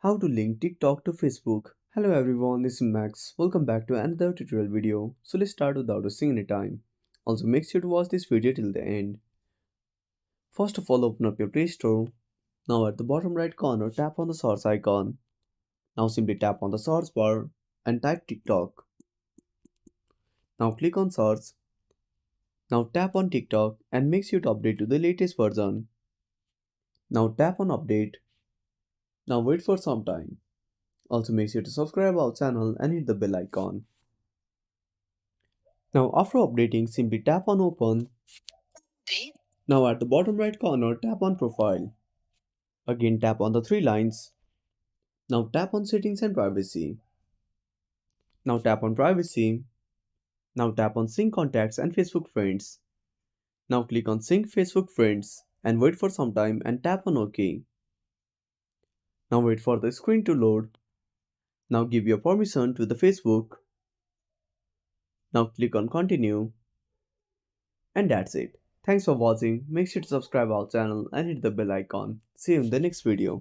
How to link TikTok to Facebook. Hello everyone, this is Max. Welcome back to another tutorial video. So let's start without wasting any time. Also make sure to watch this video till the end. First of all, open up your Play Store. Now at the bottom right corner, tap on the source icon. Now simply tap on the source bar and type TikTok. Now click on search. Now tap on TikTok and make sure to update to the latest version. Now tap on update. Now wait for some time. Also make sure to subscribe our channel and hit the bell icon. Now after updating, simply tap on open. Now at the bottom right corner, tap on profile. Again tap on the three lines. Now tap on settings and privacy. Now tap on privacy. Now tap on sync contacts and Facebook friends. Now click on sync Facebook friends and wait for some time and tap on OK. Now wait for the screen to load. Now give your permission to the Facebook. Now click on continue. And that's it. Thanks for watching. Make sure to subscribe our channel and hit the bell icon. See you in the next video.